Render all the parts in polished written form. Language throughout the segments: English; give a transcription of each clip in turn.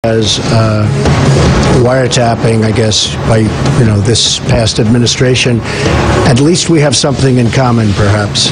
as wiretapping, I guess, by this past administration. At least we have something in common, perhaps.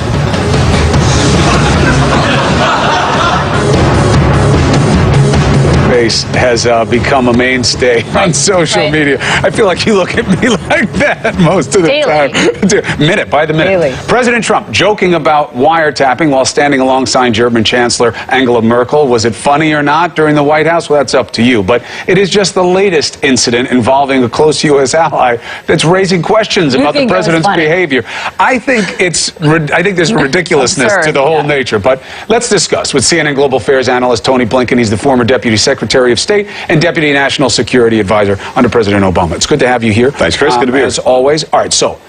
Has become a mainstay on social media. I feel like you look at me like that most of the time. Minute by the minute. Daily. President Trump joking about wiretapping while standing alongside German Chancellor Angela Merkel. Was it funny or not during the White House? Well, that's up to you. But it is just the latest incident involving a close U.S. ally that's raising questions about the president's behavior. I think there's a ridiculousness to the whole nature. But let's discuss with CNN Global Affairs analyst Tony Blinken. He's the former Deputy Secretary of State and Deputy National Security Advisor under President Obama. It's good to have you here. Thanks, Chris. Good to be here. As always. All right, so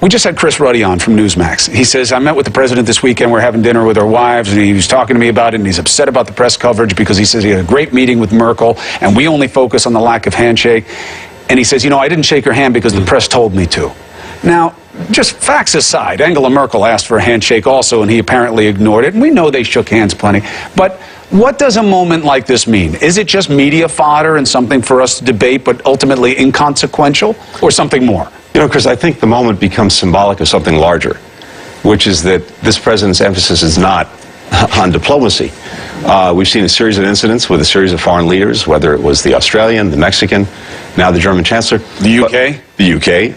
we just had Chris Ruddy on from Newsmax. He says, I met with the president this weekend. We're having dinner with our wives, and he was talking to me about it, and he's upset about the press coverage because he says he had a great meeting with Merkel, and we only focus on the lack of handshake. And he says, I didn't shake her hand because the press told me to. Now, just facts aside, Angela Merkel asked for a handshake also, and he apparently ignored it. And we know they shook hands plenty. But what does a moment like this mean? Is it just media fodder and something for us to debate, but ultimately inconsequential, or something more? Chris, I think the moment becomes symbolic of something larger, which is that this president's emphasis is not on diplomacy. We've seen a series of incidents with a series of foreign leaders, whether it was the Australian, the Mexican, now the German Chancellor. The UK? The UK.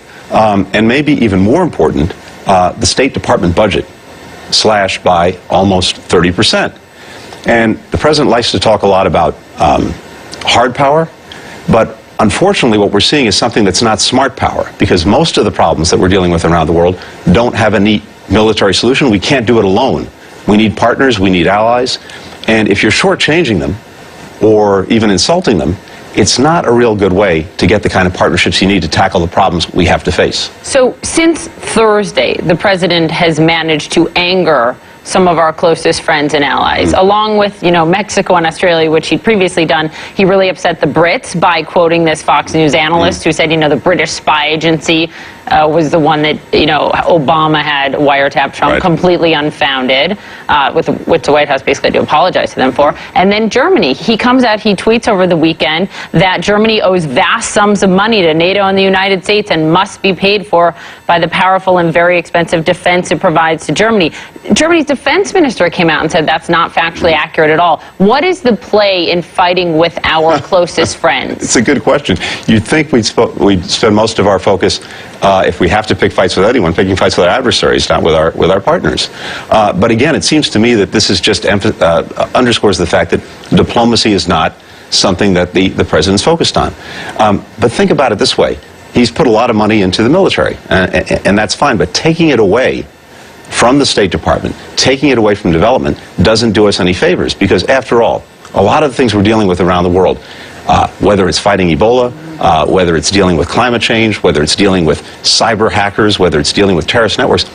And maybe even more important, the State Department budget slashed by almost 30%. And the president likes to talk a lot about hard power, but unfortunately what we're seeing is something that's not smart power, because most of the problems that we're dealing with around the world don't have a neat military solution. We can't do it alone. We need partners, we need allies, and if you're shortchanging them or even insulting them, it's not a real good way to get the kind of partnerships you need to tackle the problems we have to face. So since Thursday, the president has managed to anger some of our closest friends and allies, along with, Mexico and Australia, which he'd previously done. He really upset the Brits by quoting this Fox News analyst who said, the British spy agency was the one that, Obama had wiretapped Trump, completely unfounded, which the White House basically had to apologize to them for. And then Germany, he comes out, he tweets over the weekend that Germany owes vast sums of money to NATO and the United States and must be paid for by the powerful and very expensive defense it provides to Germany. Germany's defense minister came out and said that's not factually accurate at all. What is the play in fighting with our closest friends? It's a good question. You'd think we'd spend most of our focus, if we have to pick fights with anyone, picking fights with our adversaries, not with our partners. But again, it seems to me that this is just underscores the fact that diplomacy is not something that the president's focused on. But think about it this way. He's put a lot of money into the military, and that's fine, but taking it away from the State Department, taking it away from development, doesn't do us any favors, because after all, a lot of the things we're dealing with around the world, whether it's fighting Ebola, whether it's dealing with climate change, whether it's dealing with cyber hackers, whether it's dealing with terrorist networks,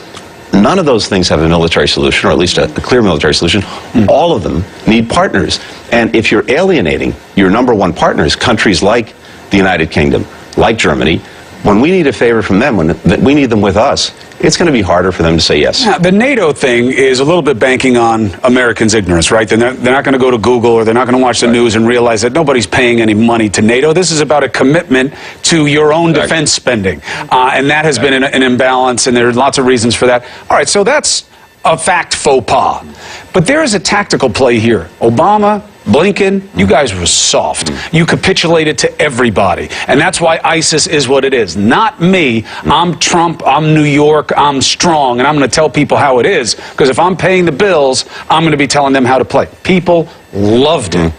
none of those things have a military solution, or at least a clear military solution. All of them need partners. And if you're alienating your number one partners, countries like the United Kingdom, like Germany, when we need a favor from them, when we need them with us, it's going to be harder for them to say yes. Yeah, the NATO thing is a little bit banking on Americans' ignorance, right? They're not going to go to Google, or they're not going to watch the news and realize that nobody's paying any money to NATO. This is about a commitment to your own defense spending. And that has been an imbalance, and there are lots of reasons for that. All right, so that's a fact faux pas. But there is a tactical play here. Obama, Blinken, you guys were soft. You capitulated to everybody. And that's why ISIS is what it is. Not me. I'm Trump. I'm New York. I'm strong. And I'm going to tell people how it is. Because if I'm paying the bills, I'm going to be telling them how to play. People loved it.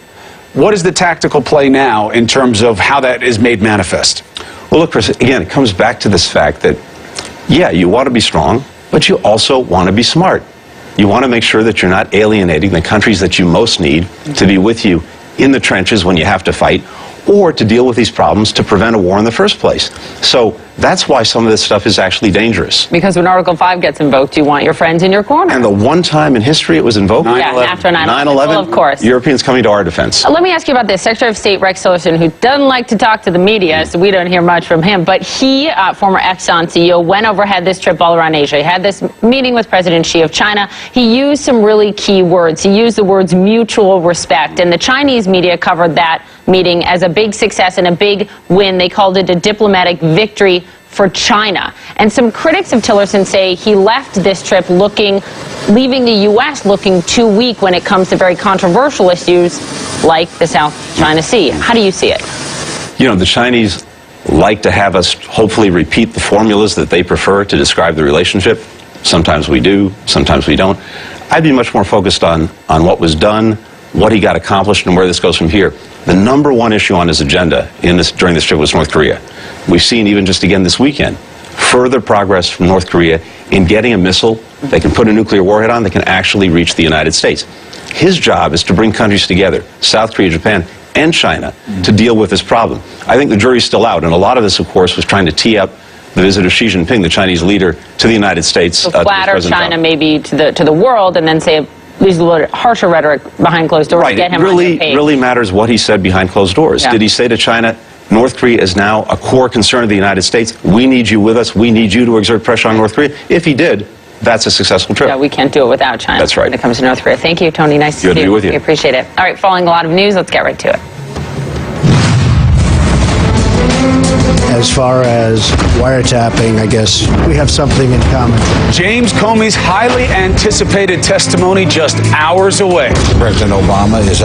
What is the tactical play now in terms of how that is made manifest? Well, look, Chris, again, it comes back to this fact that, yeah, you want to be strong, but you also want to be smart. You want to make sure that you're not alienating the countries that you most need to be with you in the trenches when you have to fight, or to deal with these problems to prevent a war in the first place. So that's why some of this stuff is actually dangerous. Because when Article 5 gets invoked, you want your friends in your corner. And the one time in history it was invoked, after 9/11, well, of course. Europeans coming to our defense. Let me ask you about this. Secretary of State Rex Tillerson, who doesn't like to talk to the media, so we don't hear much from him, but he, former Exxon CEO, went over, had this trip all around Asia. He had this meeting with President Xi of China. He used some really key words. He used the words mutual respect, and the Chinese media covered that meeting as a big success and a big win. They called it a diplomatic victory for China. And some critics of Tillerson say he left this trip leaving the U.S. looking too weak when it comes to very controversial issues like the South China Sea. How do you see it? You know, the Chinese like to have us hopefully repeat the formulas that they prefer to describe the relationship. Sometimes we do, sometimes we don't. I'd be much more focused on what was done, what he got accomplished, and where this goes from here. The number one issue on his agenda during this trip was North Korea. We've seen, even just again this weekend, further progress from North Korea in getting a missile they can put a nuclear warhead on that can actually reach the United States. His job is to bring countries together, South Korea, Japan, and China, to deal with this problem. I think the jury's still out, and a lot of this, of course, was trying to tee up the visit of Xi Jinping, the Chinese leader, to the United States. So flatter China maybe to the world, and then say use a little harsher rhetoric behind closed doors to get him on your page. It really matters what he said behind closed doors. Yeah. Did he say to China, North Korea is now a core concern of the United States. We need you with us. We need you to exert pressure on North Korea. If he did, that's a successful trip. Yeah, we can't do it without China. That's right. When it comes to North Korea. Thank you, Tony. Nice to see you. Good to be with you. We appreciate it. All right, following a lot of news, let's get right to it. As far as wiretapping, I guess we have something in common. James Comey's highly anticipated testimony just hours away. President Obama is